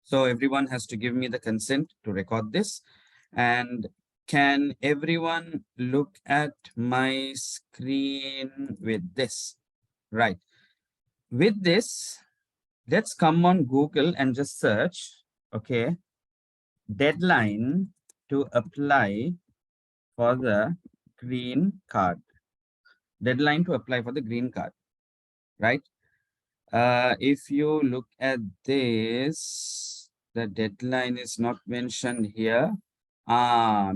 So everyone has to give me the consent to record this. And can everyone look at my screen with this? Right. With this, let's come on Google and just search, okay, deadline to apply for the green card. Deadline to apply for the green card, right? If you look at this, the deadline is not mentioned here. Right.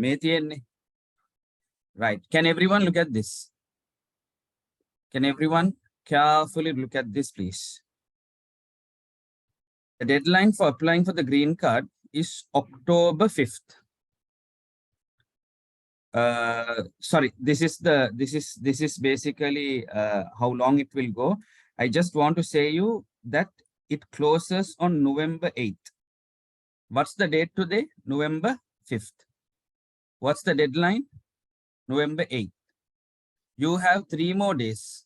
Can everyone look at this? Can everyone carefully look at this, please? The deadline for applying for the green card is October 5th. Sorry, this is basically how long it will go. I just want to say you that it closes on November 8th. What's the date today? November 5th. What's the deadline? November 8th. You have 3 more days.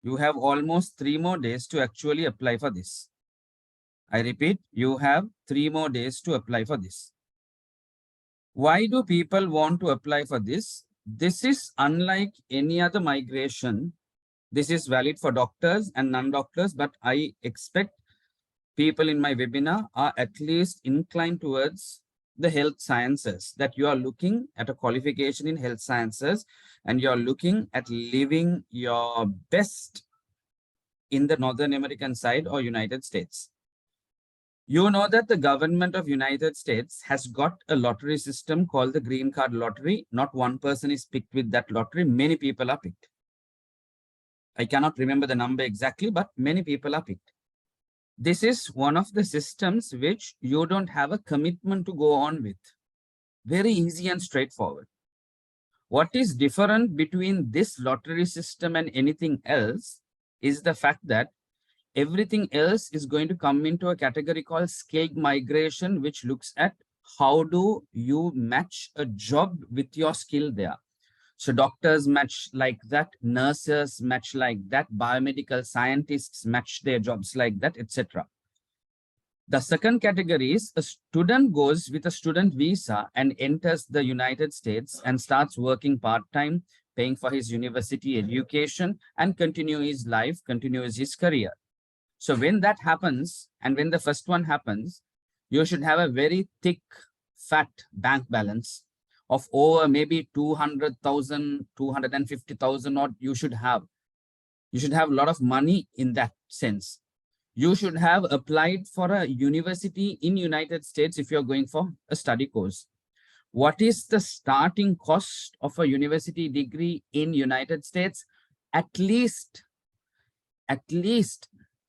You have almost 3 more days to actually apply for this. I repeat, you have 3 more days to apply for this. Why do people want to apply for this? This is unlike any other migration. This is valid for doctors and non-doctors, but I expect people in my webinar are at least inclined towards the health sciences, that you are looking at a qualification in health sciences and you're looking at living your best in the Northern American side or United States. You know that the government of United States has got a lottery system called the Green Card Lottery. Not one person is picked with that lottery. Many people are picked. I cannot remember the number exactly, but many people are picked. This is one of the systems which you don't have a commitment to go on with. Very easy and straightforward. What is different between this lottery system and anything else is the fact that everything else is going to come into a category called skilled migration, which looks at how do you match a job with your skill there. So doctors match like that, nurses match like that, biomedical scientists match their jobs like that, etc. The second category is a student goes with a student visa and enters the United States and starts working part-time, paying for his university education and continue his life, continues his career. So when that happens, and when the first one happens, you should have a very thick, fat bank balance of over maybe 200,000, 250,000, or you should have. You should have a lot of money in that sense. You should have applied for a university in United States if you're going for a study course. What is the starting cost of a university degree in United States? At least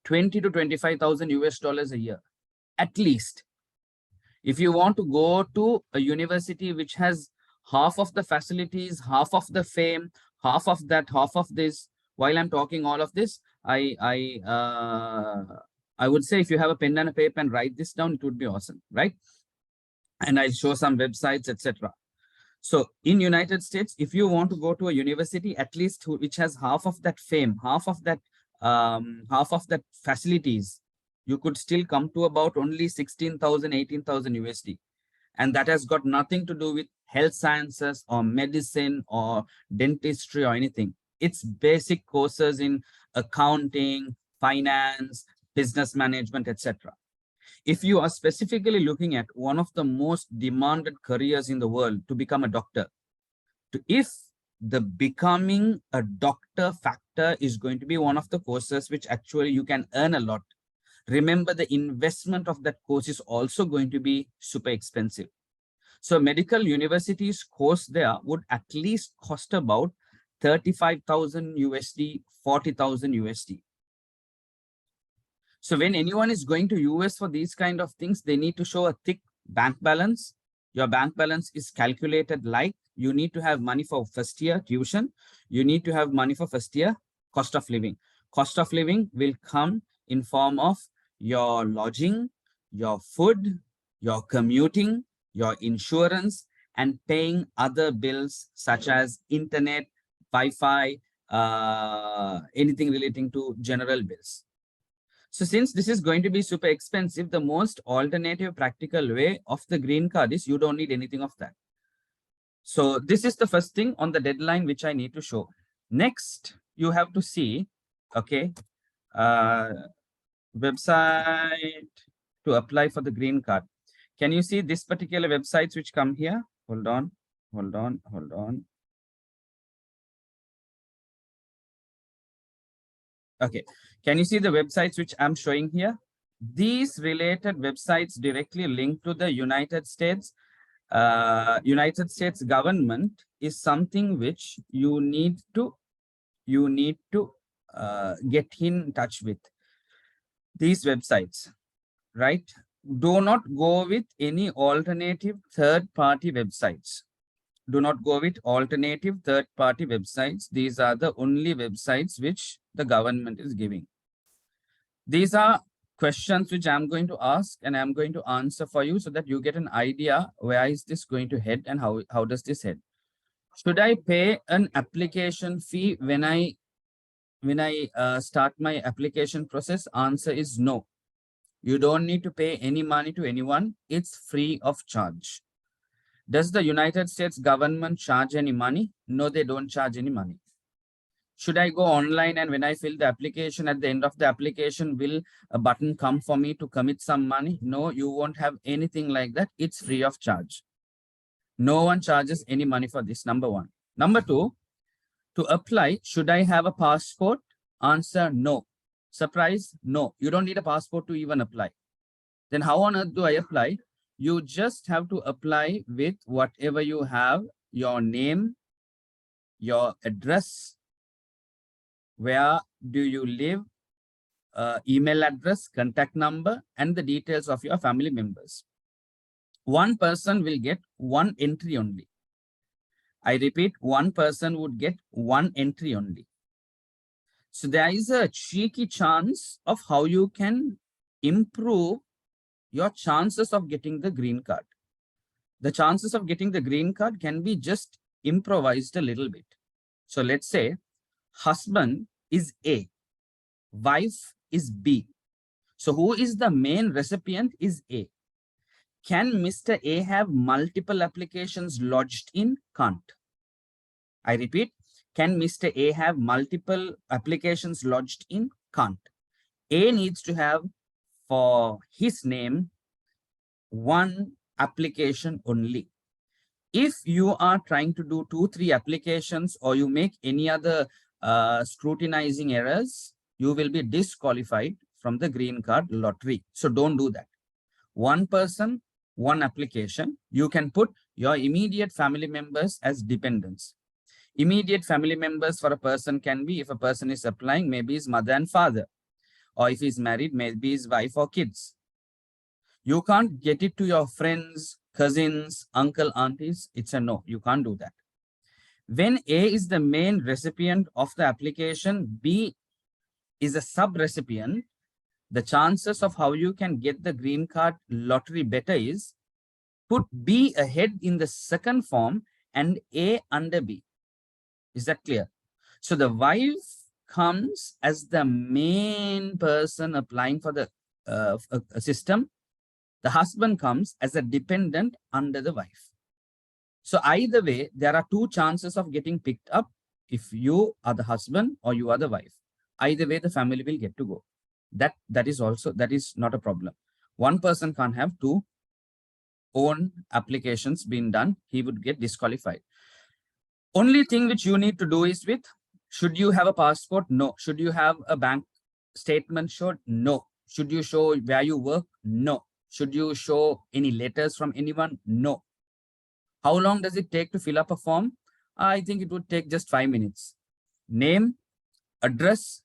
20 to 25,000 US dollars a year, at least. If you want to go to a university which has half of the facilities, half of the fame, half of that, half of this, while I'm talking all of this, I would say if you have a pen and a paper and write this down, it would be awesome, right? And I'll show some websites, etc. So in United States, if you want to go to a university, at least which has half of that fame, half of that facilities, you could still come to about only 16,000, 18,000 USD. And that has got nothing to do with health sciences or medicine or dentistry or anything. It's basic courses in accounting, finance, business management, etc. If you are specifically looking at one of the most demanded careers in the world, to become a doctor, if the becoming a doctor factor is going to be one of the courses which actually you can earn a lot, remember the investment of that course is also going to be super expensive. So medical universities course there would at least cost about 35,000 USD, 40,000 USD. So when anyone is going to US for these kind of things, they need to show a thick bank balance. Your bank balance is calculated like you need to have money for first year tuition. You need to have money for first year cost of living. Cost of living will come in form of your lodging, your food, your commuting, your insurance, and paying other bills such as internet, Wi-Fi, anything relating to general bills. So since this is going to be super expensive, the most alternative practical way of the green card is you don't need anything of that. So this is the first thing on the deadline which I need to show. Next, you have to see, okay, website to apply for the green card. Can you see this particular websites which come here? Hold on. Okay, can you see the websites which I'm showing here? These related websites directly link to the United States government is something which you need to get in touch with these websites, right? Do not go with any alternative third-party websites. Do not go with alternative third-party websites. These are the only websites which the government is giving. These are questions which I'm going to ask and I'm going to answer for you so that you get an idea where is this going to head and how does this head. Should I pay an application fee when I start my application process? Answer is no. You don't need to pay any money to anyone. It's free of charge. Does the United States government charge any money? No, they don't charge any money. Should I go online and when I fill the application, at the end of the application, will a button come for me to commit some money? No, you won't have anything like that. It's free of charge. No one charges any money for this, number one. Number two, to apply, should I have a passport? Answer, no. Surprise, no. You don't need a passport to even apply. Then how on earth do I apply? You just have to apply with whatever you have, your name, your address, where do you live, email address, contact number, and the details of your family members. One person will get one entry only. I repeat, one person would get one entry only. So there is a cheeky chance of how you can improve your chances of getting the green card. The chances of getting the green card can be just improvised a little bit. So let's say husband is A, wife is B. So who is the main recipient is A. Can Mr. A have multiple applications lodged in? Can't. I repeat, can Mr. A have multiple applications lodged in? Can't. A needs to have for his name one application only. If you are trying to do 2-3 applications or you make any other scrutinizing errors, you will be disqualified from the green card lottery. So don't do that. One person, one application. You can put your immediate family members as dependents. Immediate family members for a person can be, if a person is applying, maybe his mother and father, or if he's married, maybe his wife or kids. You can't get it to your friends, cousins, uncle, aunties. It's a no, you can't do that. When A is the main recipient of the application, B is a sub-recipient, the chances of how you can get the green card lottery better is put B ahead in the second form and A under B. Is that clear? So the wife comes as the main person applying for the system. The husband comes as a dependent under the wife. So either way, there are two chances of getting picked up if you are the husband or you are the wife. Either way, the family will get to go. That is not a problem. One person can't have two own applications being done. He would get disqualified. Only thing which you need to do is with, should you have a passport? No. Should you have a bank statement showed? No. Should you show where you work? No. Should you show any letters from anyone? No. How long does it take to fill up a form? I think it would take just 5 minutes. Name, address,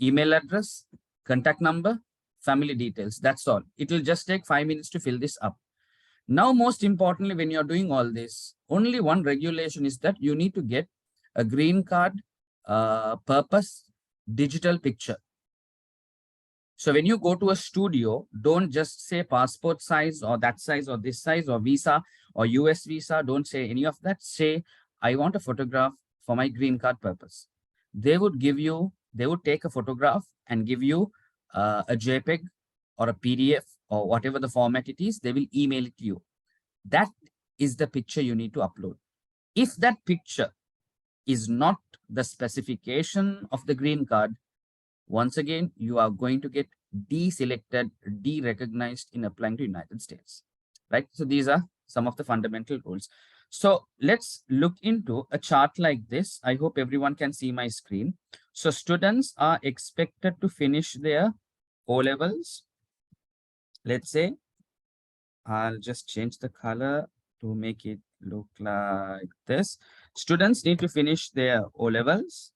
email address, contact number, family details. That's all. It will just take 5 minutes to fill this up. Now, most importantly, when you're doing all this, only one regulation is that you need to get a green card purpose digital picture. So when you go to a studio, don't just say passport size or that size or this size or visa or US visa. Don't say any of that. Say, I want a photograph for my green card purpose. They would take a photograph and give you a JPEG or a PDF or whatever the format it is, they will email it to you. That is the picture you need to upload. If that picture is not the specification of the green card, once again, you are going to get deselected, de-recognized in applying to United States, right? So these are some of the fundamental rules. So let's look into a chart like this. I hope everyone can see my screen. So students are expected to finish their O-levels. Let's say, I'll just change the color to make it look like this. Students need to finish their O-levels,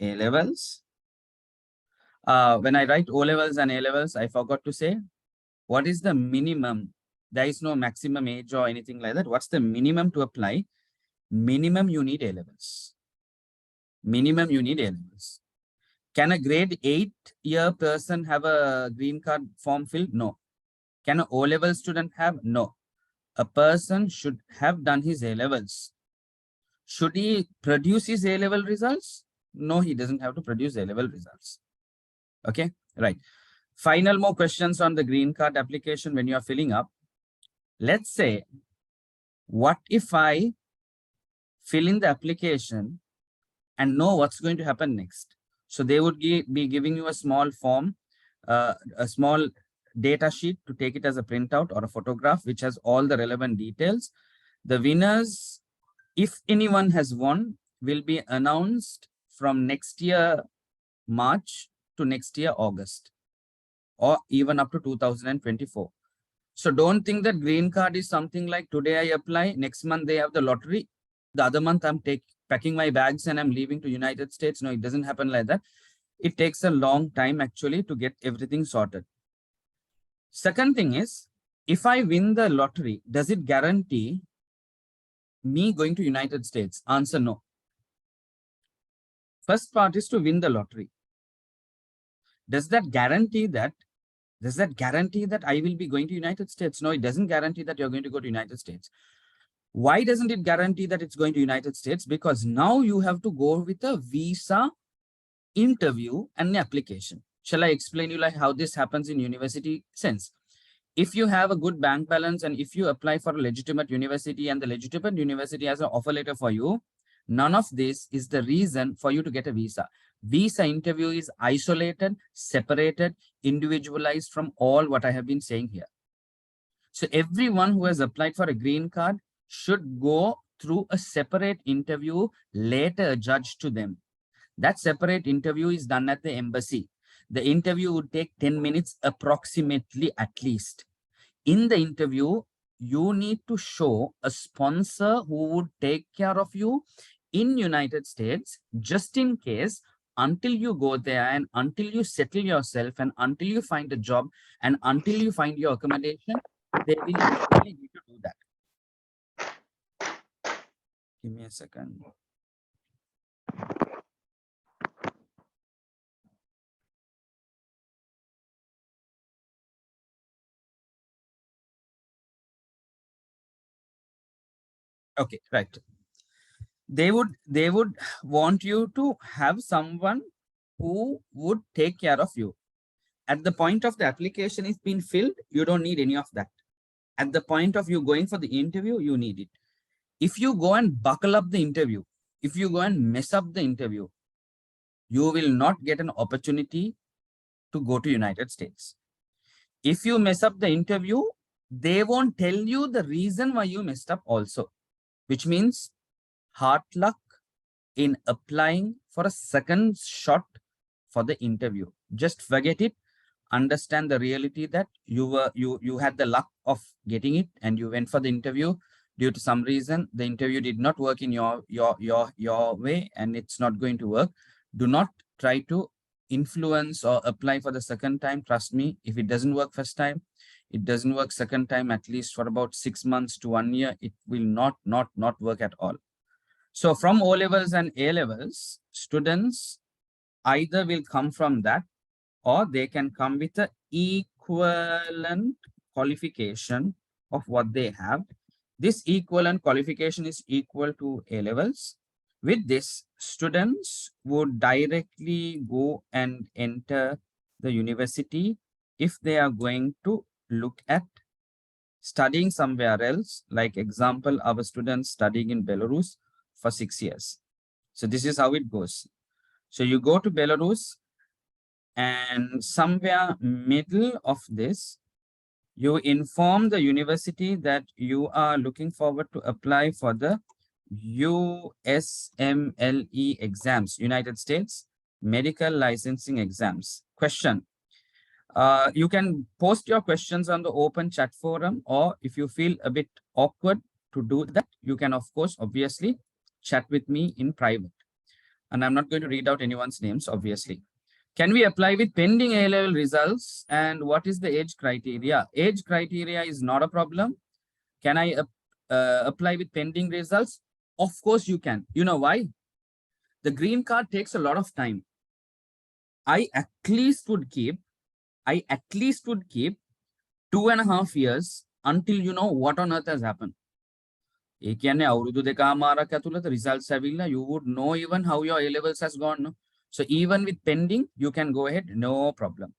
A-levels. When I write O-levels and A-levels, I forgot to say, what is the minimum? There is no maximum age or anything like that. What's the minimum to apply? Minimum you need A-levels. Minimum you need A-levels. Can a grade 8-year person have a green card form filled? No. Can an O-level student have? No. A person should have done his A-levels. Should he produce his A-level results? No, he doesn't have to produce A-level results. Okay, right. Final more questions on the green card application when you are filling up. Let's say, what if I fill in the application and know what's going to happen next? So they would be giving you a small form, a small data sheet to take it as a printout or a photograph, which has all the relevant details. The winners, if anyone has won, will be announced from next year, March to next year, August, or even up to 2024. So don't think that green card is something like today I apply, next month they have the lottery, the other month I'm packing my bags and I'm leaving to United States. No, it doesn't happen like that. It takes a long time actually to get everything sorted. Second thing is, if I win the lottery, does it guarantee me going to United States? Answer, no. First part is to win the lottery. Does that guarantee that I will be going to United States? No, it doesn't guarantee that you're going to go to United States. Why doesn't it guarantee that it's going to United States? Because now you have to go with a visa interview and application. Shall I explain you like how this happens in university sense? If you have a good bank balance and if you apply for a legitimate university and the legitimate university has an offer letter for you, none of this is the reason for you to get a visa. Visa interview is isolated, separated, individualized from all what I have been saying here. So everyone who has applied for a green card should go through a separate interview later judged to them. That separate interview is done at the embassy. The interview would take 10 minutes approximately at least. In the interview, you need to show a sponsor who would take care of you in United States, just in case, until you go there and until you settle yourself and until you find a job and until you find your accommodation, they will usually need to do that. Give me a second. Okay, right. They would want you to have someone who would take care of you. At the point of the application is being filled, you don't need any of that. At the point of you going for the interview, you need it. If you go and buckle up the interview, if you go and mess up the interview, you will not get an opportunity to go to United States. If you mess up the interview, they won't tell you the reason why you messed up also, which means hard luck in applying for a second shot for the interview. Just forget it. Understand the reality that you had the luck of getting it and you went for the interview. Due to some reason, the interview did not work in your way and it's not going to work. Do not try to influence or apply for the second time. Trust me, if it doesn't work first time, it doesn't work second time, at least for about 6 months to 1 year, it will not work at all. So from O levels and A levels, students either will come from that or they can come with an equivalent qualification of what they have. This equivalent qualification is equal to A levels. With this, students would directly go and enter the university if they are going to look at studying somewhere else. Like example, our students studying in Belarus for 6 years. So this is how it goes. So you go to Belarus, and somewhere middle of this, you inform the university that you are looking forward to apply for the USMLE exams, United States Medical Licensing Exams. Question. You can post your questions on the open chat forum, or if you feel a bit awkward to do that, you can, of course, obviously chat with me in private. And I'm not going to read out anyone's names, obviously. Can we apply with pending A-level results? And what is the age criteria? Age criteria is not a problem. Can I apply with pending results? Of course you can. You know why? The green card takes a lot of time. I at least would keep 2.5 years until you know what on earth has happened. Results you would know even how your A-levels has gone. No? So even with pending, you can go ahead, no problem.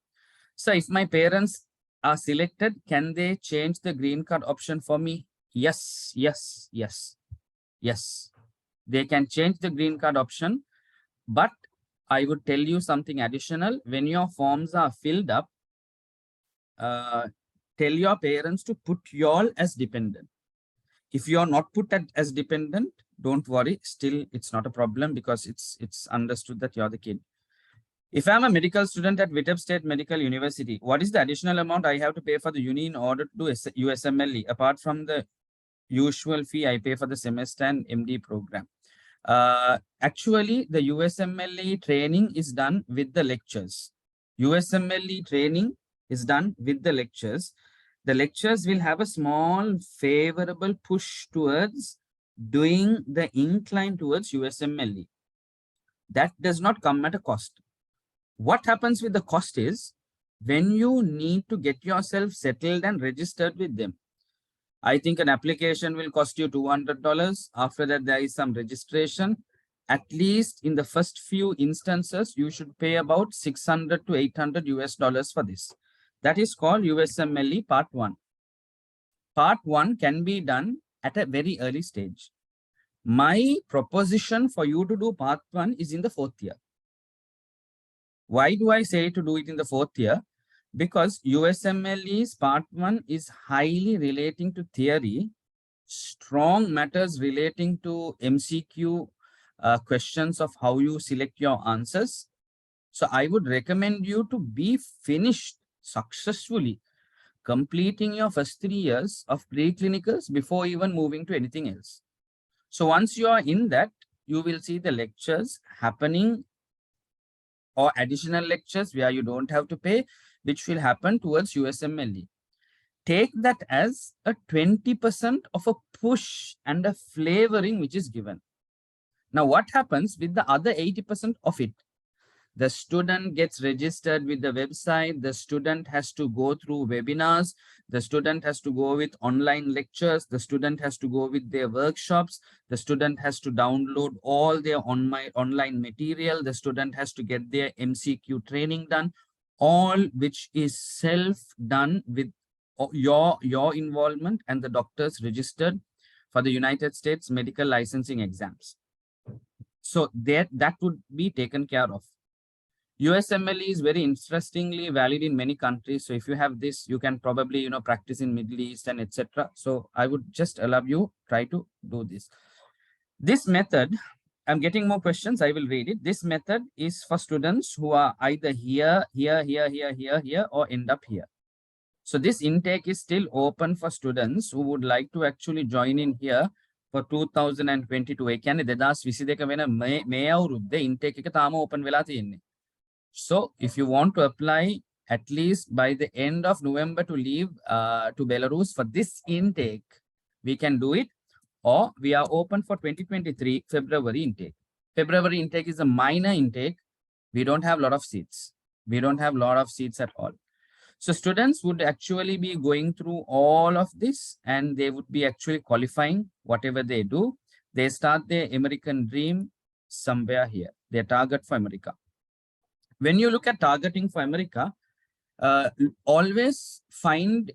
So if my parents are selected, can they change the green card option for me? Yes, yes, yes, yes. They can change the green card option, but I would tell you something additional. When your forms are filled up, tell your parents to put y'all as dependent. If you are not put as dependent, don't worry. Still, it's not a problem because it's understood that you're the kid. If I'm a medical student at Viteb State Medical University, what is the additional amount I have to pay for the uni in order to do USMLE, apart from the usual fee I pay for the semester and MD program? Actually, the USMLE training is done with the lectures. USMLE training is done with the lectures. The lectures will have a small favorable push towards doing the incline towards USMLE. That does not come at a cost. What happens with the cost is when you need to get yourself settled and registered with them. I think an application will cost you $200. After that, there is some registration. At least in the first few instances, you should pay about $600 to $800 for this. That is called USMLE Part 1. Part 1 can be done at a very early stage. My proposition for you to do Part 1 is in the 4th year. Why do I say to do it in the 4th year? Because USMLE's Part 1 is highly relating to theory, strong matters relating to MCQ questions of how you select your answers. So I would recommend you to be finished successfully, completing your first 3 years of preclinicals before even moving to anything else. So once you are in that, you will see the lectures happening or additional lectures where you don't have to pay, which will happen towards USMLE. Take that as a 20% of a push and a flavoring which is given. Now, what happens with the other 80% of it? The student gets registered with the website. The student has to go through webinars. The student has to go with online lectures. The student has to go with their workshops. The student has to download all their online material. The student has to get their MCQ training done, all which is self-done with your involvement and the doctors registered for the United States medical licensing exams. So that would be taken care of. USMLE is very interestingly valid in many countries. So if you have this, you can probably, practice in Middle East and etc. So I would just allow you try to do this. This method, I'm getting more questions. I will read it. This method is for students who are either here, or end up here. So this intake is still open for students who would like to actually join in here for 2022. ඒ කියන්නේ 2022 වෙන මේ අවුරුද්දේ intake එක තාම open වෙලා තියෙන්නේ. So if you want to apply at least by the end of November to leave to Belarus for this intake, we can do it, or we are open for 2023 February intake. February intake is a minor intake. We don't have a lot of seats. We don't have a lot of seats at all. So students would actually be going through all of this and they would be actually qualifying whatever they do. They start their American dream somewhere here, their target for America. When you look at targeting for America, always find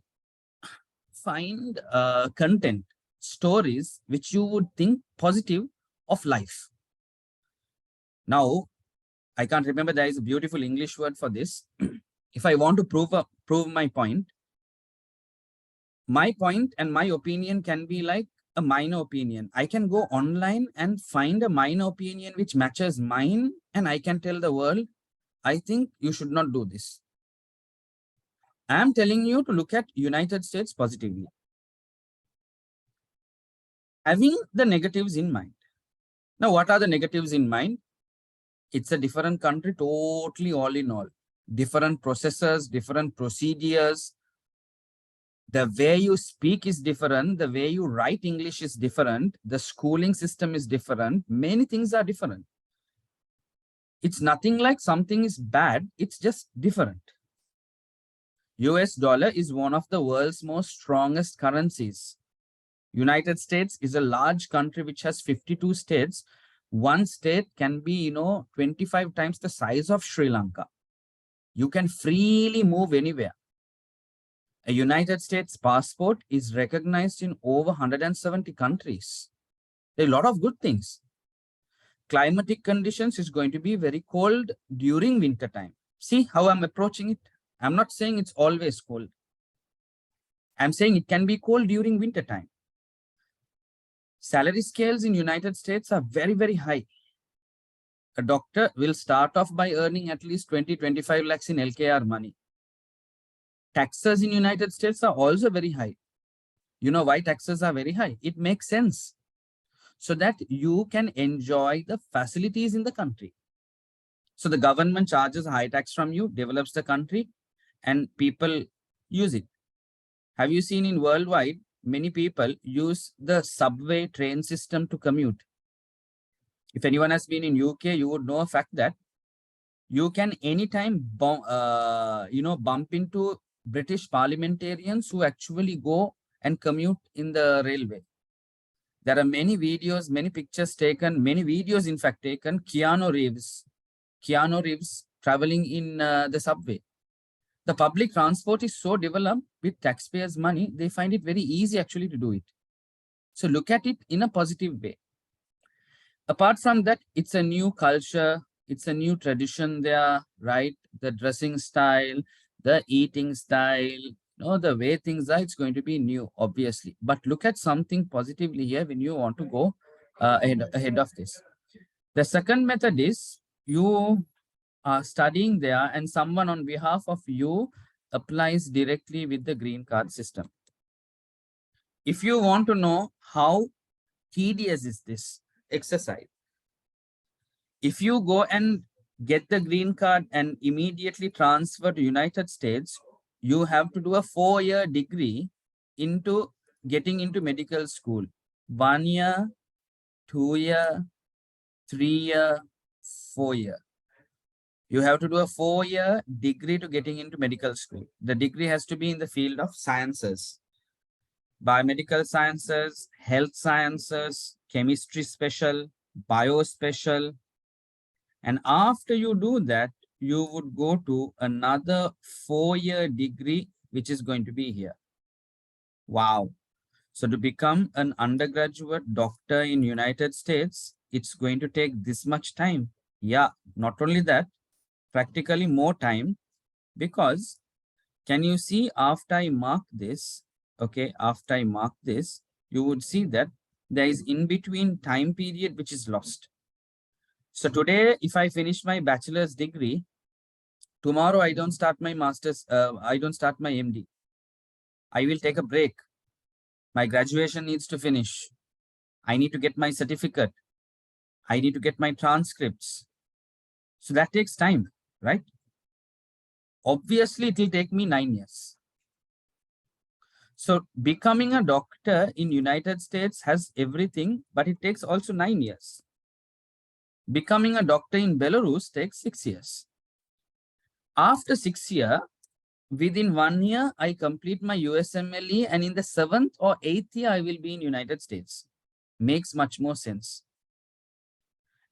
content, stories which you would think positive of life. Now, I can't remember, there is a beautiful English word for this. If I want to prove my point and my opinion can be like a minor opinion. I can go online and find a minor opinion which matches mine, and I can tell the world, I think you should not do this. I am telling you to look at United States positively, having the negatives in mind. Now, what are the negatives in mind? It's a different country, totally all in all. Different processes, different procedures. The way you speak is different. The way you write English is different. The schooling system is different. Many things are different. It's nothing like something is bad. It's just different. US dollar is one of the world's most strongest currencies. United States is a large country which has 52 states. One state can be, 25 times the size of Sri Lanka. You can freely move anywhere. A United States passport is recognized in over 170 countries. There are a lot of good things. Climatic conditions is going to be very cold during winter time. See how I'm approaching it? I'm not saying it's always cold. I'm saying it can be cold during winter time. Salary scales in United States are very, very high. A doctor will start off by earning at least 20-25 lakhs in LKR money. Taxes in United States are also very high. You know why taxes are very high? It makes sense. So that you can enjoy the facilities in the country. So the government charges high tax from you, develops the country, and people use it. Have you seen in worldwide, many people use the subway train system to commute? If anyone has been in UK, you would know a fact that you can anytime bump into British parliamentarians who actually go and commute in the railway. There are many videos, many pictures taken, many videos in fact taken, Keanu Reeves traveling in the subway. The public transport is so developed with taxpayers' money, they find it very easy actually to do it. So look at it in a positive way. Apart from that, it's a new culture, it's a new tradition there, right? The dressing style, the eating style, the way things are, it's going to be new, obviously. But look at something positively here when you want to go ahead of this. The second method is you are studying there and someone on behalf of you applies directly with the green card system. If you want to know how tedious is this exercise, if you go and get the green card and immediately transfer to United States, you have to do a 4-year degree into getting into medical school. 1 year, 2 year, 3 year, 4 year. You have to do a 4-year degree to getting into medical school. The degree has to be in the field of sciences, biomedical sciences, health sciences, chemistry special, bio special. And after you do that, you would go to another 4-year degree, which is going to be here. Wow. So to become an undergraduate doctor in United States, it's going to take this much time. Yeah, not only that, practically more time, because can you see after I mark this, okay, after I mark this, you would see that there is in between time period which is lost. So today, if I finish my bachelor's degree, tomorrow I don't start my master's, I don't start my MD. I will take a break. My graduation needs to finish. I need to get my certificate. I need to get my transcripts. So that takes time, right? Obviously, it will take me 9 years. So becoming a doctor in United States has everything, but it takes also 9 years. Becoming a doctor in Belarus takes 6 years. After 6 years, within 1 year, I complete my USMLE, and in the 7th or 8th year, I will be in United States. Makes much more sense.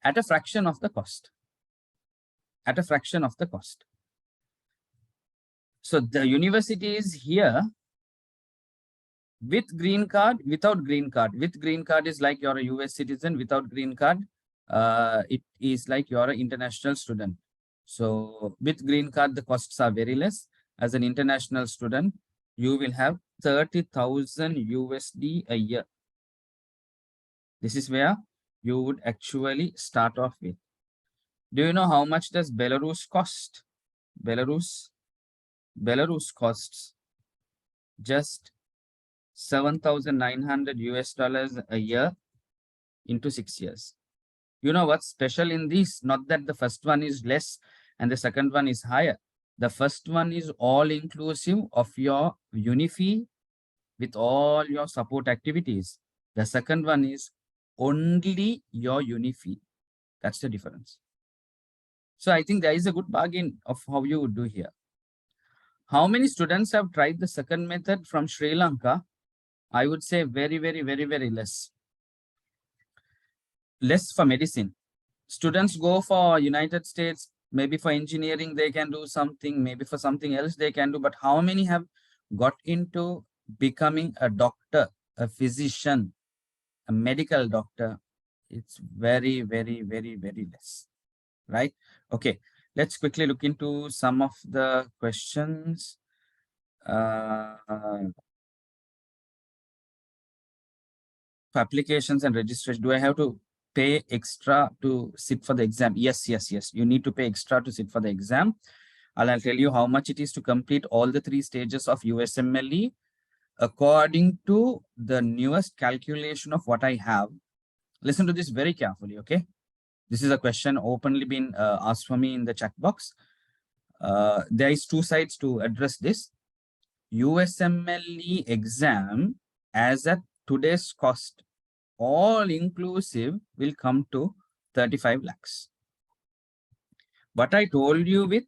At a fraction of the cost. at a fraction of the cost. So the university is here with green card, without green card. With green card is like you're a US citizen. Without green card, it is like you're an international student. So with green card, the costs are very less. As an international student, you will have 30,000 USD a year. This is where you would actually start off with. Do you know how much does Belarus cost? Belarus costs just 7,900 US dollars a year into 6 years. You know what's special in this? Not that the first one is less and the second one is higher. The first one is all inclusive of your uni fee with all your support activities. The second one is only your uni fee. That's the difference. So I think there is a good bargain of how you would do here. How many students have tried the second method from Sri Lanka? I would say very, very, very, very less. Less for medicine. Students go for United States, maybe for engineering, they can do something, maybe for something else they can do, but how many have got into becoming a doctor, a physician, a medical doctor? It's very, very, very, very less, right? Okay, let's quickly look into some of the questions. For applications and registration, do I have to pay extra to sit for the exam? Yes, yes, yes. You need to pay extra to sit for the exam. I'll tell you how much it is to complete all the 3 stages of USMLE according to the newest calculation of what I have. Listen to this very carefully, okay? This is a question openly been asked for me in the chat box. There is 2 sides to address this. USMLE exam as at today's cost, all inclusive, will come to 35 lakhs. But I told you with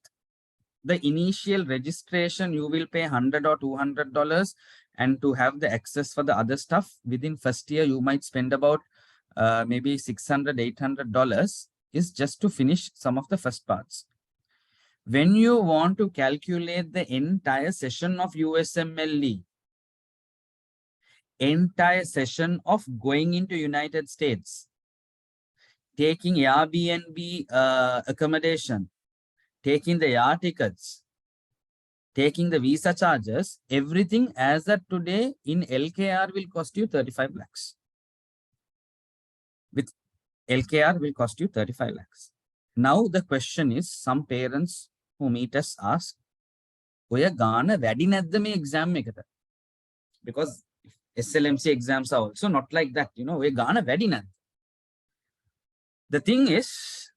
the initial registration, you will pay $100 or $200, and to have the access for the other stuff within first year, you might spend about maybe $600, $800 is just to finish some of the first parts. When you want to calculate the entire session of USMLE, entire session of going into United States, taking Airbnb accommodation, taking the air tickets, taking the visa charges, everything as of today in LKR will cost you 35 lakhs. With LKR will cost you 35 lakhs. Now the question is, some parents who meet us ask, ඔය ගාන වැඩි නැද්ද මේ exam එකට? Because SLMC exams are also not like that, you know, ඔය ගාන වැඩි නැද්ද? The thing is,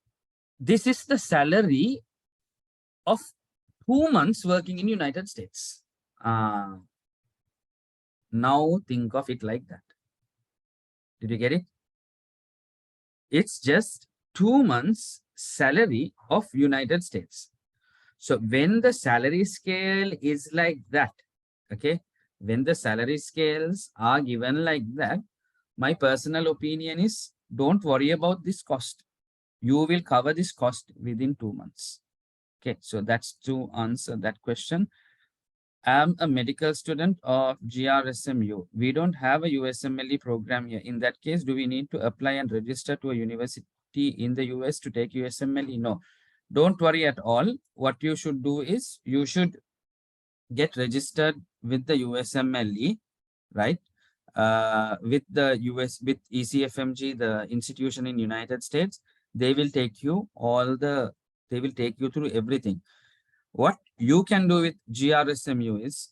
this is the salary of 2 months working in United States. Now think of it like that. Did you get it? It's just 2 months salary of United States. So when the salary scale is like that, okay, when the salary scales are given like that, my personal opinion is, don't worry about this cost. You will cover this cost within 2 months. Okay, so that's to answer that question. I'm a medical student of GRSMU. We don't have a USMLE program here. In that case, do we need to apply and register to a university in the US to take USMLE? No, don't worry at all. What you should do is, you should get registered with the USMLE, right? With the with ECFMG, the institution in United States. They will take you they will take you through everything. What you can do with GRSMU is,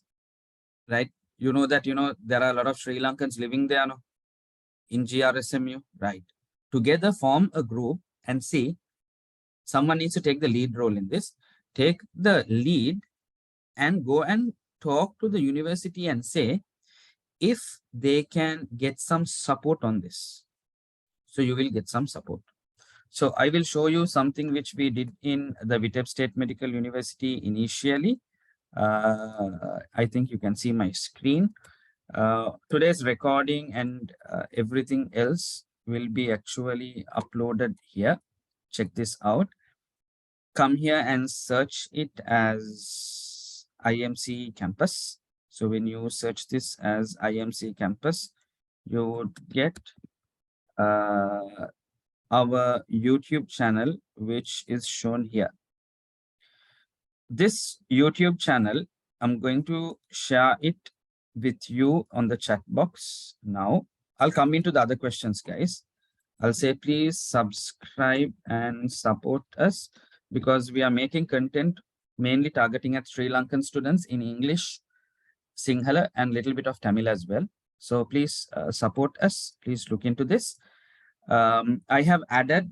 right, you know that, there are a lot of Sri Lankans living there, no? In GRSMU, right? Together form a group and see, someone needs to take the lead role in this. Take the lead and go and talk to the university and say if they can get some support on this. So you will get some support. So I will show you something which we did in the Vitebsk State Medical University initially. I think you can see my screen. Today's recording and everything else will be actually uploaded here. Check this out. come here and search it as IMC campus. So when you search this as IMC campus, you would get our YouTube channel, which is shown here. This YouTube channel, I'm going to share it with you on the chat box now. I'll come into the other questions, guys. I'll say, please subscribe and support us, because we are making content mainly targeting at Sri Lankan students in English, Sinhala, and little bit of Tamil as well. So please support us. Please look into this. I have added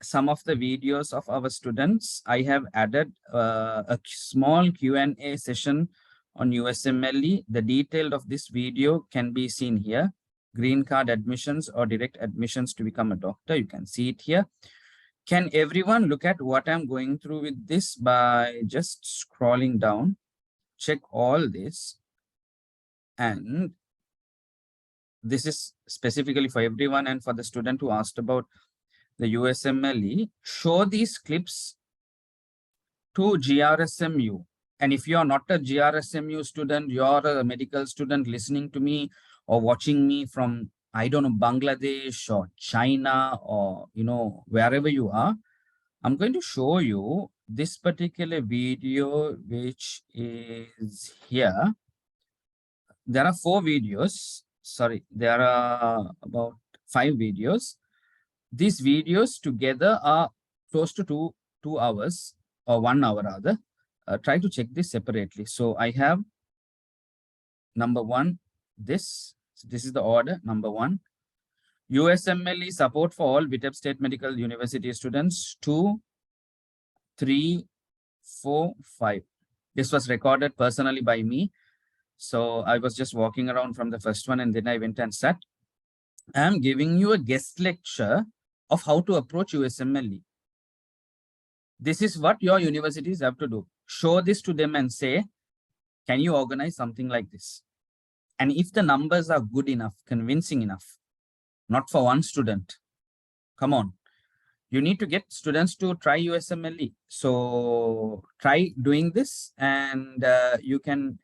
some of the videos of our students. I have added a small Q&A session on USMLE. The detail of this video can be seen here. Green card admissions or direct admissions to become a doctor. You can see it here. Can everyone look at what I'm going through with this by just scrolling down? Check all this. And this is specifically for everyone and for the student who asked about the USMLE. Show these clips to GRSMU. And if you're not a GRSMU student, you're a medical student listening to me or watching me from, I don't know, Bangladesh or China or, you know, wherever you are, I'm going to show you this particular video, which is here. There are 4 videos. Sorry, there are about 5 videos. These videos together are close to two hours or 1 hour rather. Try to check this separately. So I have number 1, this. So this is the order. Number 1, USMLE support for all Viteb State Medical University students. 2, 3, 4, 5. This was recorded personally by me. So I was just walking around from the first one and then I went and sat. I am giving you a guest lecture of how to approach USMLE. This is what your universities have to do. Show this to them and say, can you organize something like this? And if the numbers are good enough, convincing enough, not for one student, come on, you need to get students to try USMLE. So try doing this and you can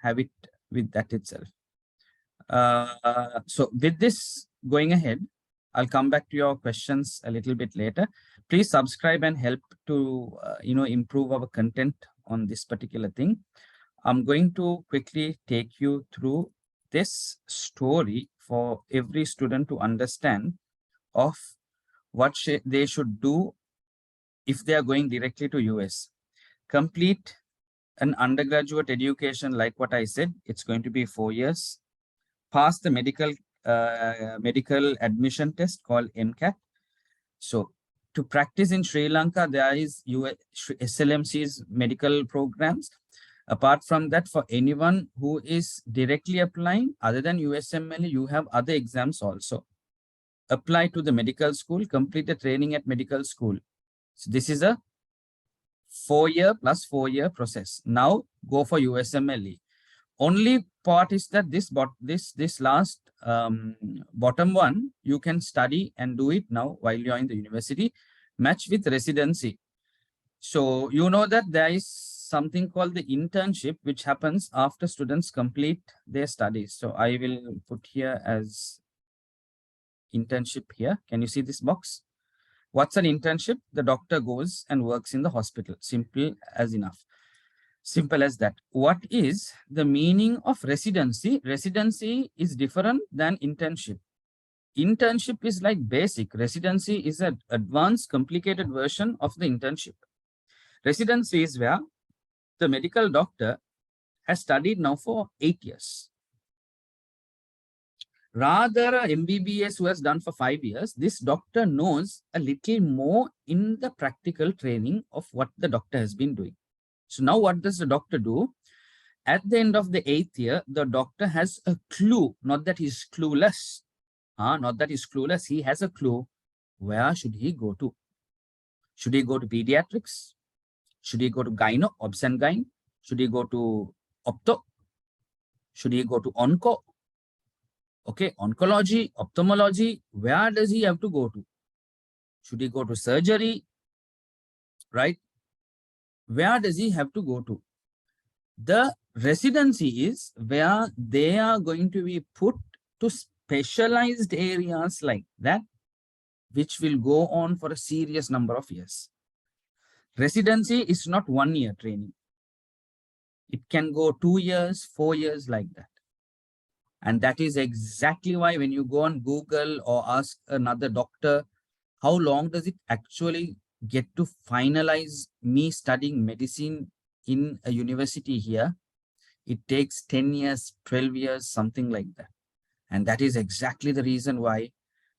have it with that itself. So with this going ahead, I'll come back to your questions a little bit later. Please subscribe and help to improve our content on this particular thing. I'm going to quickly take you through this story for every student to understand of what they should do if they are going directly to US. Complete an undergraduate education like what I said. It's going to be 4 years. Pass the medical admission test called MCAT. So to practice in Sri Lanka, there is SLMC's medical programs. Apart from that, for anyone who is directly applying, other than USMLE, you have other exams also. Apply to the medical school, complete the training at medical school. So this is a 4-year plus 4-year process. Now go for USMLE. Only part is that this last bottom one, you can study and do it now while you're in the university, match with residency. So you know that there is something called the internship, which happens after students complete their studies. So I will put here as internship here. Can you see this box? What's an internship? The doctor goes and works in the hospital. Simple as enough. Simple as that. What is the meaning of residency? Residency is different than internship. Internship is like basic. Residency is an advanced, complicated version of the internship. Residency is where the medical doctor has studied now for 8 years. Rather, MBBS who has done for 5 years, this doctor knows a little more in the practical training of what the doctor has been doing. So now what does the doctor do? At the end of the 8th year, the doctor has a clue, not that he's clueless. Not that he's clueless, he has a clue. Where should he go to? Should he go to pediatrics? Should he go to gyno, obs and gyn? Should he go to opto? Should he go to onco? Okay, oncology, ophthalmology, where does he have to go to? Should he go to surgery? right? Where does he have to go to? The residency is where they are going to be put to specialized areas like that, which will go on for a serious number of years. Residency is not 1 year training. It can go 2 years, 4 years, like that. And that is exactly why when you go on Google or ask another doctor, how long does it actually get to finalize me studying medicine in a university here? It takes 10 years, 12 years, something like that. And that is exactly the reason why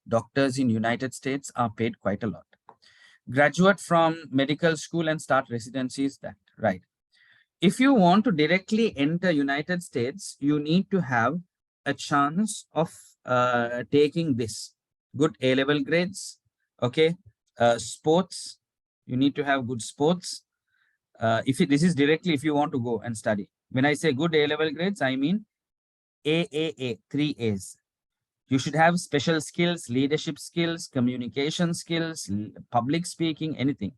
doctors in United States are paid quite a lot. Graduate from medical school and start residency is that, right? If you want to directly enter United States, you need to have a chance of taking this good A-level grades, okay? Sports, you need to have good sports. This is directly if you want to go and study. When I say good A-level grades, I mean AAA, 3 A's. You should have special skills, leadership skills, communication skills, public speaking, anything.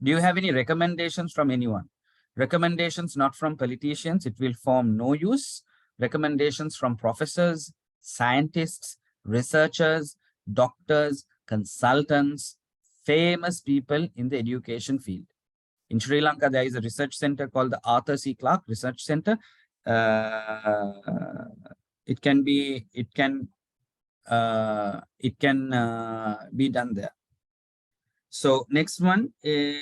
Do you have any recommendations from anyone? Recommendations not from politicians, it will form no use. Recommendations from professors, scientists, researchers, doctors, consultants, famous people in the education field. In Sri Lanka, there is a research center called the Arthur C. Clarke Research Center. It can be done there. So next one is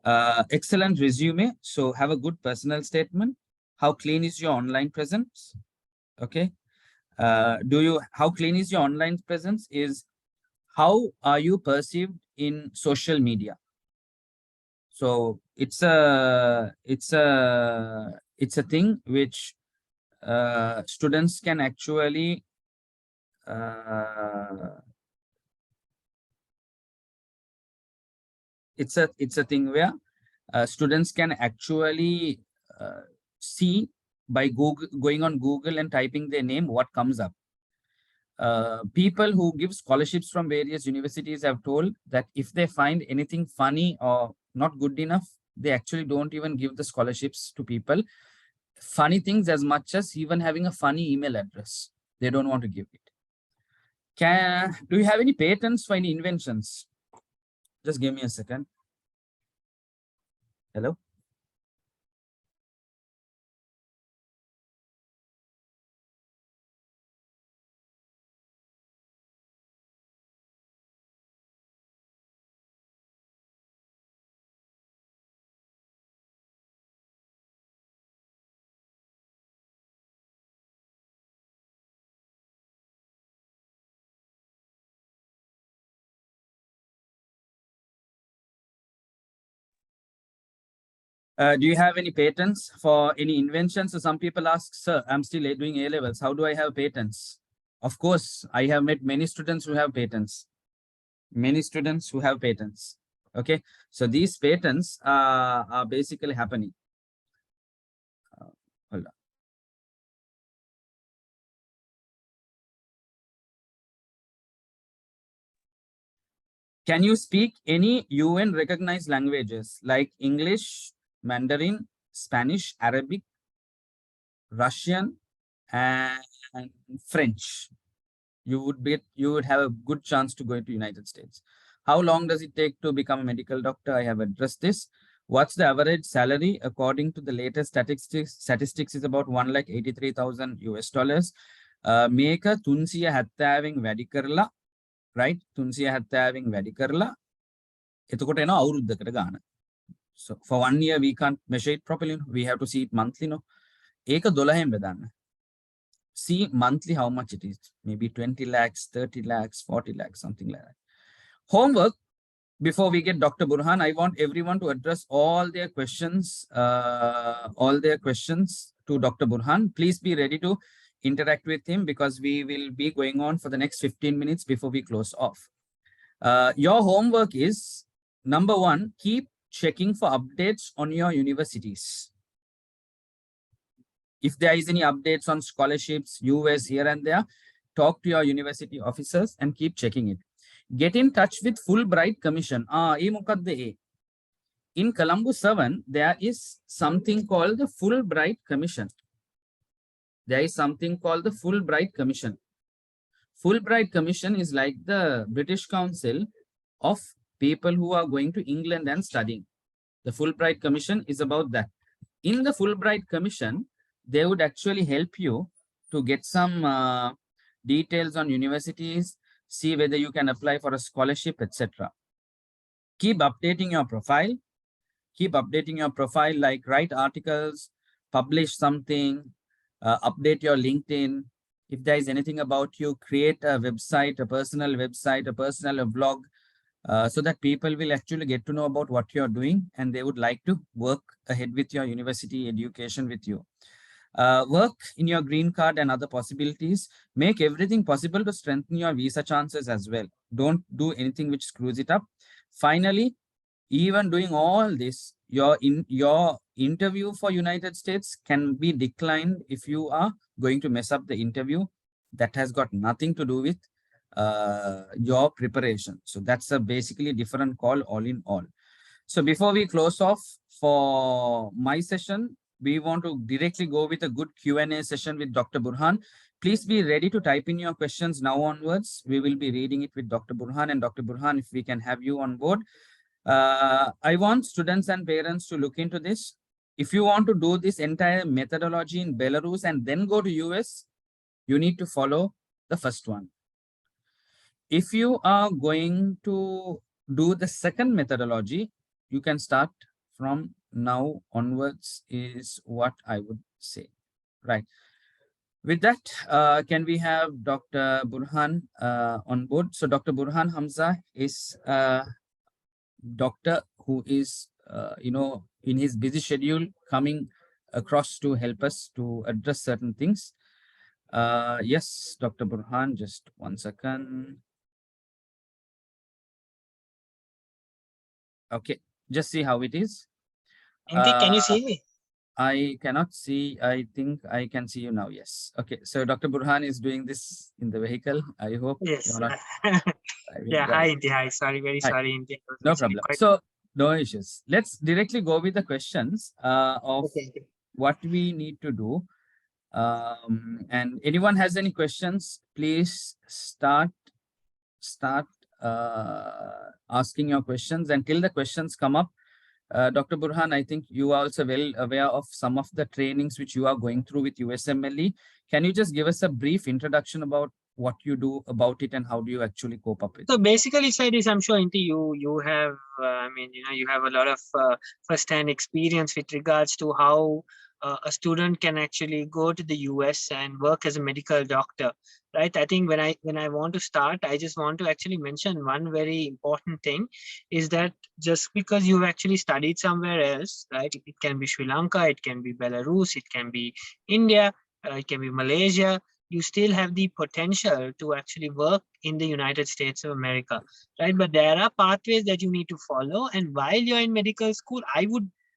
excellent resume. So have a good personal statement. How clean is your online presence? Okay. How clean is your online presence is how are you perceived in social media? So it's a thing which students can actually it's a thing where students can actually see by Google, going on Google and typing their name, what comes up. People who give scholarships from various universities have told that if they find anything funny or not good enough, they actually don't even give the scholarships to people. Funny things as much as even having a funny email address, they don't want to give it. Do you have any patents for any inventions? Just give me a second. Hello? Do you have any patents for any inventions? So some people ask, sir, I'm still doing A-levels. How do I have patents? Of course, I have met many students who have patents. Many students who have patents. Okay, so these patents are basically happening. Hold on. Can you speak any UN recognized languages like English, Mandarin, Spanish, Arabic, Russian, and French? You would have a good chance to go to United States. How long does it take to become a medical doctor? I have addressed this. What's the average salary? According to the latest statistics is about $1,83,000 US. Make a 370 වැඩි කරලා, right? 370 වැඩි කරලා එතකොට එනවා අවුරුද්දකට ගාන. So for 1 year we can't measure it properly. We have to see it monthly, no. ඒක 12න් බෙදන්න. See monthly how much it is. Maybe 20 lakhs, 30 lakhs, 40 lakhs, something like that. Homework, before we get Dr. Burhan, I want everyone to address all their questions to Dr. Burhan. Please be ready to interact with him because we will be going on for the next 15 minutes before we close off. Your homework is, number 1, keep checking for updates on your universities. If there is any updates on scholarships, US here and there, talk to your university officers and keep checking it. Get in touch with Fulbright Commission. In Colombo 7, there is something called the Fulbright Commission. There is something called the Fulbright Commission. Fulbright Commission is like the British Council of people who are going to England and studying. The Fulbright Commission is about that. In the Fulbright Commission, they would actually help you to get some details on universities, see whether you can apply for a scholarship, etc. Keep updating your profile. Keep updating your profile, like write articles, publish something, update your LinkedIn. If there is anything about you, create a website, a personal blog, so that people will actually get to know about what you're doing and they would like to work ahead with your university education with you. Work in your green card and other possibilities. Make everything possible to strengthen your visa chances as well. Don't do anything which screws it up. Finally, even doing all this, your interview for United States can be declined if you are going to mess up the interview. That has got nothing to do with your preparation. So that's a basically different call all in all. So before we close off for my session, we want to directly go with a good Q&A session with Dr. Burhan. Please be ready to type in your questions now onwards. We will be reading it with Dr. Burhan. And Dr. Burhan, if we can have you on board. I want students and parents to look into this. If you want to do this entire methodology in Belarus and then go to US, you need to follow the first one. If you are going to do the second methodology, you can start from now onwards is what I would say, right? With that, can we have Dr. Burhan on board? So Dr. Burhan Hamza is doctor who is, in his busy schedule coming across to help us to address certain things. Yes, Dr. Burhan, just 1 second. Okay, just see how it is. Inti, can you see me? I cannot see. I think I can see you now. Yes. Okay. So Dr. Burhan is doing this in the vehicle. I hope Yes. you're not. Yeah. Hi, Inti. Hi. Sorry. Very Hi. sorry, Inti. No problem. So no issues. Let's directly go with the questions of what we need to do. And anyone has any questions, please start asking your questions until the questions come up. Dr. Burhan, I think you are also well aware of some of the trainings which you are going through with USMLE. Can you just give us a brief introduction about what you do about it and how do you actually cope up with it? So basically, said is I'm sure Inti, you have, you have a lot of first-hand experience with regards to how a student can actually go to the US and work as a medical doctor, right? I think when I want to start, I just want to actually mention one very important thing is that just because you've actually studied somewhere else, right? It can be Sri Lanka, it can be Belarus, it can be India, it can be Malaysia. You still have the potential to actually work in the United States of America, right? But there are pathways that you need to follow. And while you're in medical school,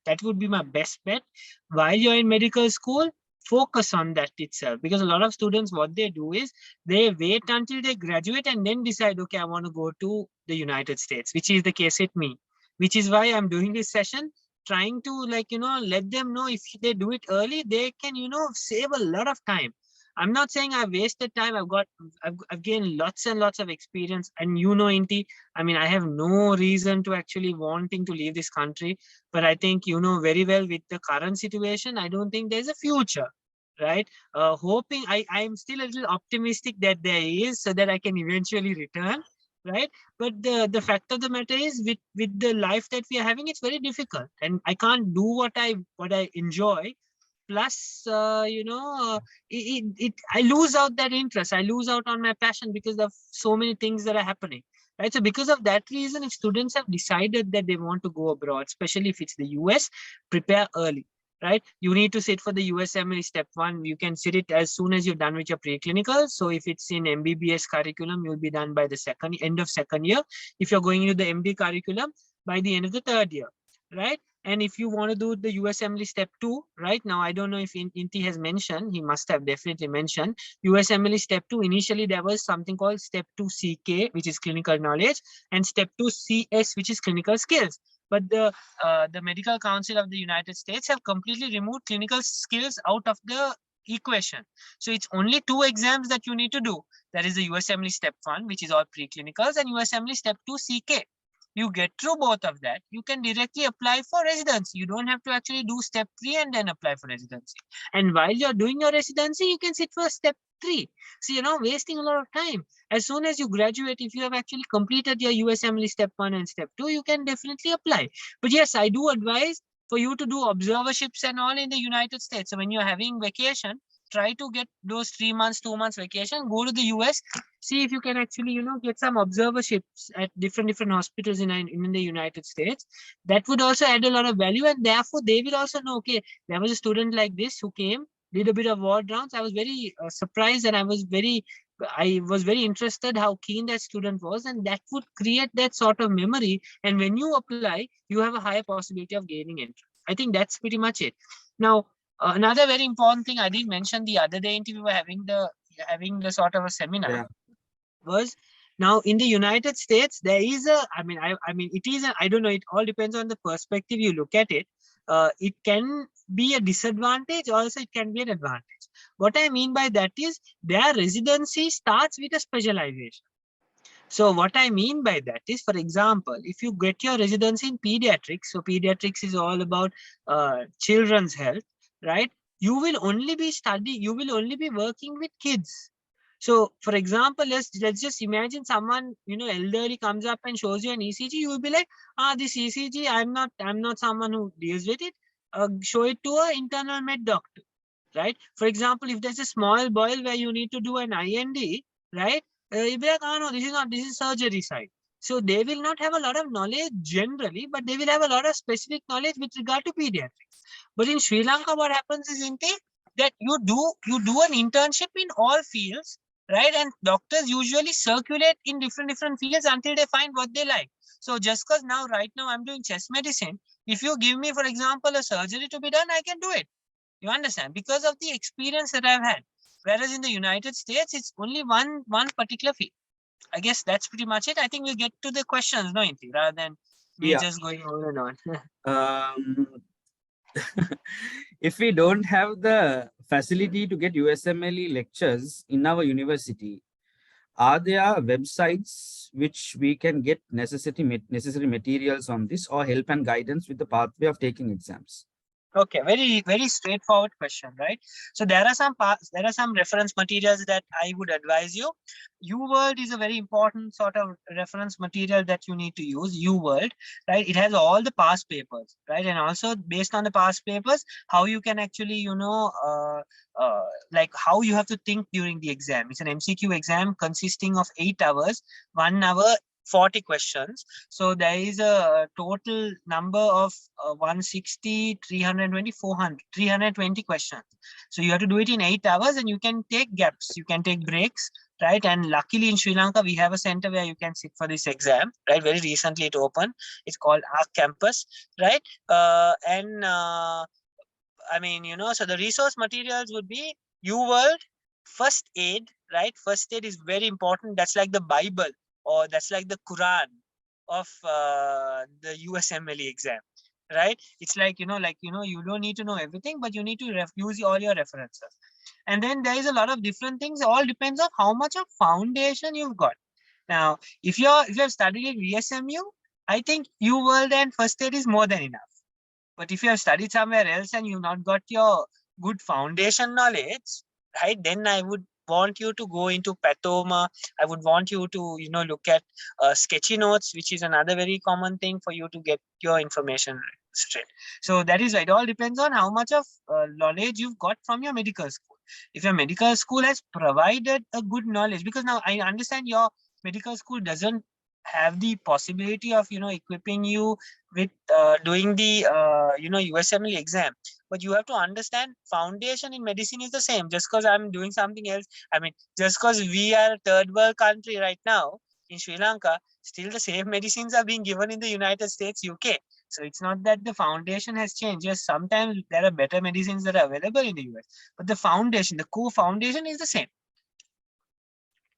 that would be my best bet. While you're in medical school, focus on that itself, because a lot of students, what they do is they wait until they graduate and then decide, okay, I want to go to the United States, which is the case with me, which is why I'm doing this session, trying to let them know if they do it early, they can, save a lot of time. I'm not saying I've wasted time. I've gained lots and lots of experience. And Inti, I have no reason to actually wanting to leave this country. But I think very well with the current situation, I don't think there's a future, right? Hoping, I'm still a little optimistic that there is, so that I can eventually return, right? But the fact of the matter is, with the life that we are having, it's very difficult. And I can't do what I enjoy. Plus, I lose out that interest. I lose out on my passion because of so many things that are happening, right? So because of that reason, if students have decided that they want to go abroad, especially if it's the US, prepare early, right? You need to sit for the USMLE step 1. You can sit it as soon as you're done with your preclinical. So if it's in MBBS curriculum, you'll be done by the end of second year. If you're going into the MD curriculum, by the end of the third year, right? And if you want to do the USMLE step 2, right now, I don't know if Inti has mentioned, he must have definitely mentioned USMLE step 2. Initially, there was something called step 2 CK, which is clinical knowledge, and step 2 CS, which is clinical skills. But the Medical Council of the United States have completely removed clinical skills out of the equation. So it's only 2 exams that you need to do. That is the USMLE step 1, which is all preclinicals, and USMLE step 2 CK. You get through both of that, you can directly apply for residency. You don't have to actually do step 3 and then apply for residency. And while you're doing your residency, you can sit for step 3. So you're not wasting a lot of time. As soon as you graduate, if you have actually completed your USMLE step 1 and step 2, you can definitely apply. But yes, I do advise for you to do observerships and all in the United States. So when you're having vacation, try to get those 3 months, 2 months vacation, go to the US, see if you can actually, get some observerships at different hospitals in the United States. That would also add a lot of value, and therefore they will also know, okay, there was a student like this who came, did a bit of ward rounds. I was very surprised, and I was very interested how keen that student was, and that would create that sort of memory. And when you apply, you have a higher possibility of gaining entry. I think that's pretty much it. Now, another very important thing I didn't mention the other day, we were having the sort of a seminar. Yeah. Was now in the United States, there is a, I mean, it is a, I don't know, it all depends on the perspective you look at it. It can be a disadvantage, also it can be an advantage. What I mean by that is their residency starts with a specialization. So what I mean by that is, for example, if you get your residency in pediatrics, so pediatrics is all about children's health, right? You will only be working with kids. So for example, let's just imagine someone, elderly comes up and shows you an ECG. You will be like, this ECG, I'm not someone who deals with it. Show it to an internal med doctor, right? For example, if there's a small boil where you need to do an IND, right? You'll be like, no, this is surgery side. So they will not have a lot of knowledge generally, but they will have a lot of specific knowledge with regard to pediatrics. But in Sri Lanka, what happens is, that you do an internship in all fields, right? And doctors usually circulate in different fields until they find what they like. So just because right now I'm doing chest medicine, if you give me, for example, a surgery to be done, I can do it. You understand? Because of the experience that I've had. Whereas in the United States, it's only one particular field. I guess that's pretty much it. I think we'll get to the questions, no, Inti, rather than me just going on and on. If we don't have the facility to get USMLE lectures in our university, are there websites which we can get necessary materials on this, or help and guidance with the pathway of taking exams? Okay, very straightforward question, right? So there are some reference materials that I would advise you. UWorld is a very important sort of reference material that you need to use. UWorld, right? It has all the past papers, right? And also based on the past papers, how you can actually, like how you have to think during the exam. It's an MCQ exam consisting of 8 hours, 1 hour, 40 questions. So there is a total number of 160, 320, 400, 320 questions. So you have to do it in 8 hours, and you can take gaps, you can take breaks, right? And luckily in Sri Lanka, we have a center where you can sit for this exam, right? Very recently it opened. It's called Arc Campus, right? So the resource materials would be UWorld, First Aid, right? First Aid is very important. That's like the Bible, or that's like the Quran of the USMLE exam, right? It's like, you don't need to know everything, but you need to use all your references. And then there is a lot of different things. It all depends on how much of foundation you've got. Now, if you have studied at VSMU, I think UWorld and First Aid is more than enough. But if you have studied somewhere else and you've not got your good foundation knowledge, right, then I would want you to go into Pathoma. I would want you to, look at sketchy notes, which is another very common thing for you to get your information straight. So that is right. It all depends on how much of knowledge you've got from your medical school. If your medical school has provided a good knowledge, because now I understand your medical school doesn't have the possibility of, equipping you with doing the, USMLE exam. But you have to understand foundation in medicine is the same. Just because I'm doing something else, just because we are a third world country right now in Sri Lanka, still the same medicines are being given in the United States, UK. So it's not that the foundation has changed. Yes, sometimes there are better medicines that are available in the US, but the foundation, the core foundation is the same.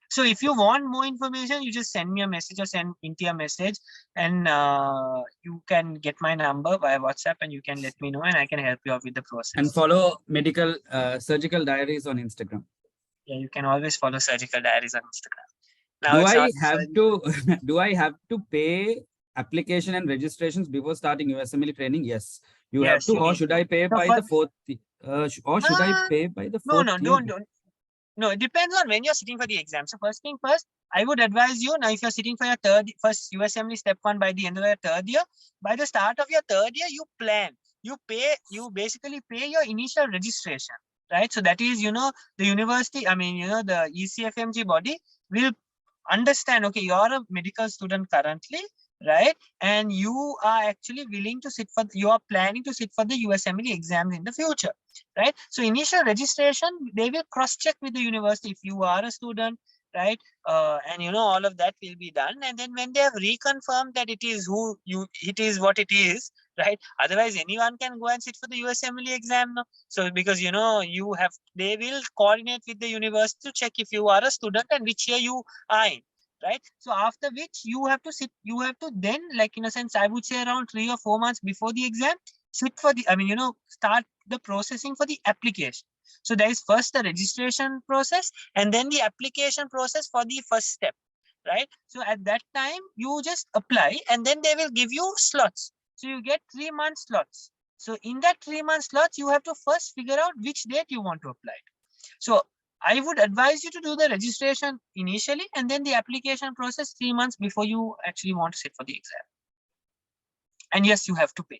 So if you want more information, you just send me a message or send Inti a message, and you can get my number via WhatsApp, and you can let me know, and I can help you out with the process. And follow medical surgical diaries on Instagram. Yeah, you can always follow Surgical Diaries on Instagram. Now Do it's I not have to do I have to pay application and registrations before starting USMLE training? Yes, you have Yes, to. you Or need should to. I pay So by the fourth? Or should I pay by the no, fourth no, year? don't. No, it depends on when you're sitting for the exam. So first thing first, I would advise you now, if you're sitting for your first USMLE step 1 by the end of your third year, by the start of your third year, you plan, you basically pay your initial registration, right? So that is, the university, the ECFMG body will understand, okay, you're a medical student currently, right? And you are actually willing to you are planning to sit for the USMLE exams in the future, right? So initial registration, they will cross-check with the university if you are a student, right? And all of that will be done. And then when they have reconfirmed that it is what it is, right? Otherwise, anyone can go and sit for the USMLE exam now. So because, they will coordinate with the university to check if you are a student and which year you are in. Right. So after which you have to then, like, in a sense, I would say around 3 or 4 months before the exam, sit for the, start the processing for the application. So there is first the registration process and then the application process for the first step, right? So at that time, you just apply and then they will give you slots. So you get 3-month slots. So in that 3-month slots, you have to first figure out which date you want to apply. So I would advise you to do the registration initially and then the application process 3 months before you actually want to sit for the exam. And yes, you have to pay.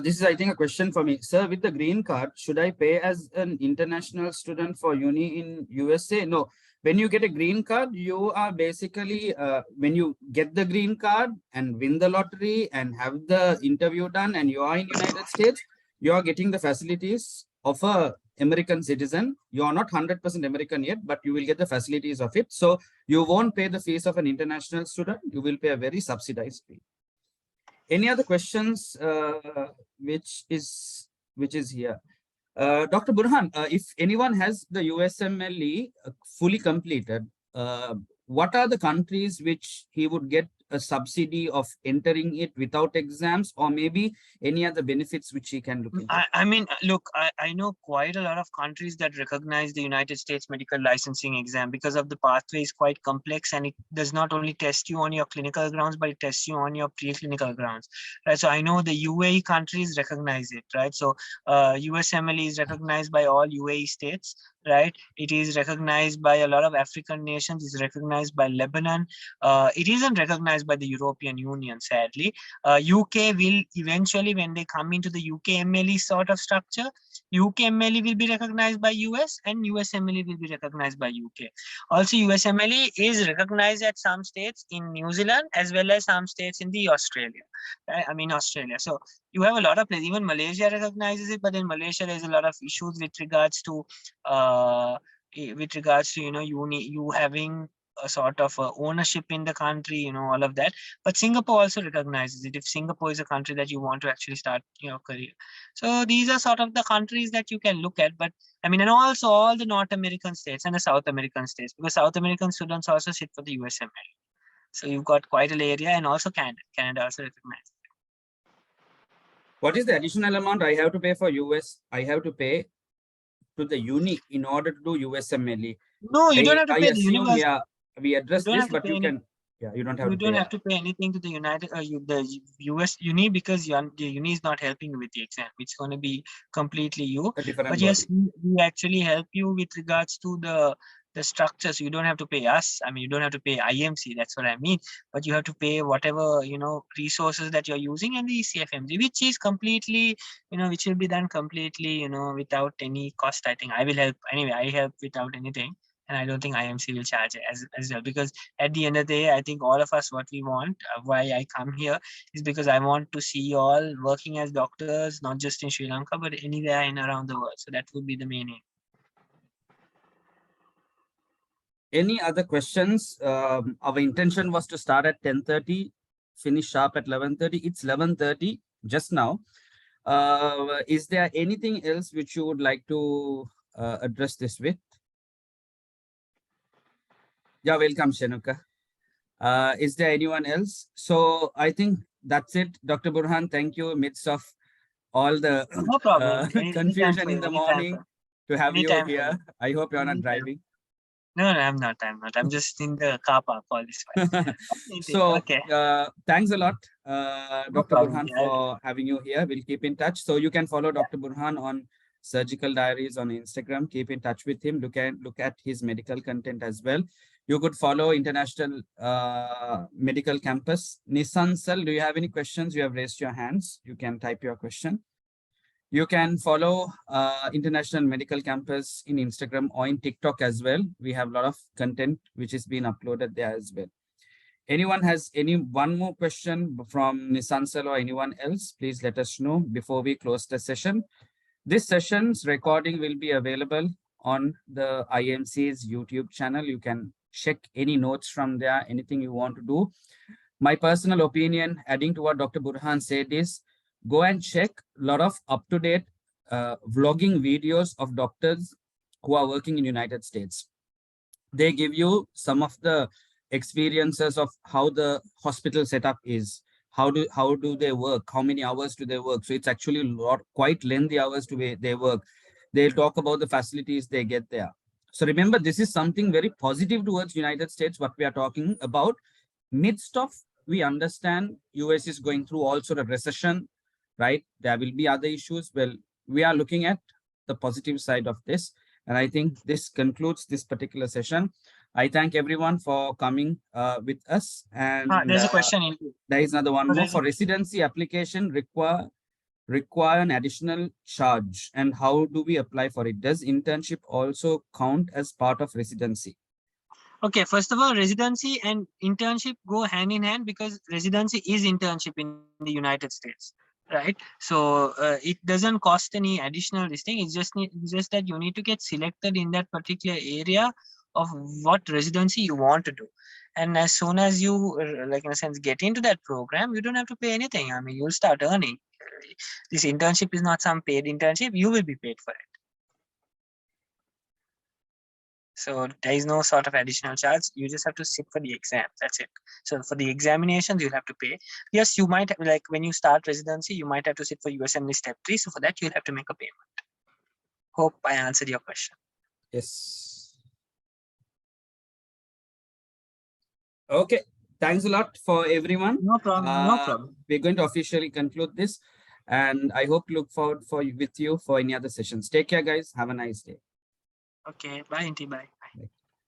This is, I think, a question for me. Sir, with the green card, should I pay as an international student for uni in USA? No. When you get a green card, you are basically, when you get the green card and win the lottery and have the interview done and you are in United States, you are getting the facilities of a American citizen. You are not 100% American yet, but you will get the facilities of it. So you won't pay the fees of an international student. You will pay a very subsidized fee. Any other questions which is here? Dr. Burhan, if anyone has the USMLE fully completed, what are the countries which he would get a subsidy of entering it without exams, or maybe any other benefits which he can look into? Look, I know quite a lot of countries that recognize the United States medical licensing exam because of the pathway is quite complex and it does not only test you on your clinical grounds, but it tests you on your preclinical grounds, right? So I know the UAE countries recognize it, right? So USMLE is recognized by all UAE states, right? It is recognized by a lot of African nations. It's recognized by Lebanon. It isn't recognized by the European Union, sadly. UK will eventually, when they come into the UKMLE sort of structure, UKMLE will be recognized by US and USMLE will be recognized by UK. Also, USMLE is recognized at some states in New Zealand as well as some states in the Australia. Australia. So you have a lot of places. Even Malaysia recognizes it, but in Malaysia there's a lot of issues with regards to you having a sort of ownership in the country, all of that. But Singapore also recognizes it if Singapore is a country that you want to actually start your career. So these are sort of the countries that you can look at. But and also all the North American states and the South American states, because South American students also sit for the USMLE. So you've got quite an area, and also Canada. Canada also recognizes. What is the additional amount I have to pay for US? I have to pay to the uni in order to do USMLE. No, you don't have to pay the university. Yeah, we address this, but you can. Yeah, you don't have. You don't have to pay anything to the the US uni, because the uni is not helping you with the exam. It's going to be completely you. But yes, we actually help you with regards to the structures. You don't have to pay us. You don't have to pay IMC. That's what I mean. But you have to pay whatever resources that you're using and the ECFMG, which is completely which will be done completely without any cost. I think I will help anyway. I help without anything. And I don't think IMC will charge as well, because at the end of the day, I think all of us, what we want, why I come here, is because I want to see you all working as doctors, not just in Sri Lanka, but anywhere in around the world. So that would be the main aim. Any other questions? Our intention was to start at 10:30. finish sharp at 11:30. It's 11:30 just now. Is there anything else which you would like to address this with? Yeah, welcome, Shanuka. Is there anyone else? So I think that's it. Dr. Burhan, thank you amidst of all the No problem. Anytime confusion for in you, the anytime morning for to have you anytime for here. you. I hope you're not Anytime. driving. No, I'm not. I'm just in the car park all this while. So Okay. thanks a lot, No Dr. problem. Burhan, Yeah. for having you here. We'll keep in touch. So you can follow Dr. Burhan on Surgical Diaries on Instagram. Keep in touch with him. Look at his medical content as well. You could follow International Medical Campus. Nisansal, do you have any questions? You have raised your hands. You can type your question. You can follow International Medical Campus in Instagram or in TikTok as well. We have a lot of content which is being uploaded there as well. Anyone has one more question from Nisansal or anyone else, please let us know before we close the session. This session's recording will be available on the IMC's YouTube channel. You can check any notes from there, anything you want to do. My personal opinion, adding to what Dr. Burhan said, is go and check a lot of up-to-date vlogging videos of doctors who are working in United States. They give you some of the experiences of how the hospital setup is, how do they work, how many hours do they work. So it's actually quite lengthy hours to they work. They'll talk about the facilities they get there. So remember, this is something very positive towards United States, what we are talking about. Midst of, we understand US is going through all sort of recession, right? There will be other issues. Well, we are looking at the positive side of this. And I think this concludes this particular session. I thank everyone for coming with us. And There's a question. there is another one Oh, more. there's For residency application require an additional charge, and how do we apply for it? Does internship also count as part of residency? Okay, first of all, residency and internship go hand in hand because residency is internship in the United States, right? So it doesn't cost any additional this thing. It's just that you need to get selected in that particular area of what residency you want to do. And as soon as you, like in a sense, get into that program, you don't have to pay anything. I mean, you'll start earning. This internship is not some paid internship. You will be paid for it. So there is no sort of additional charge. You just have to sit for the exam. That's it. So for the examinations, you'll have to pay. Yes, you might have, like when you start residency, you might have to sit for USMLE Step 3. So for that, you'll have to make a payment. Hope I answered your question. Yes. Okay. Thanks a lot for everyone. No problem. No problem. We're going to officially conclude this. And I hope to look forward with you for any other sessions. Take care, guys. Have a nice day. Okay. Bye, Inti. Bye. Bye.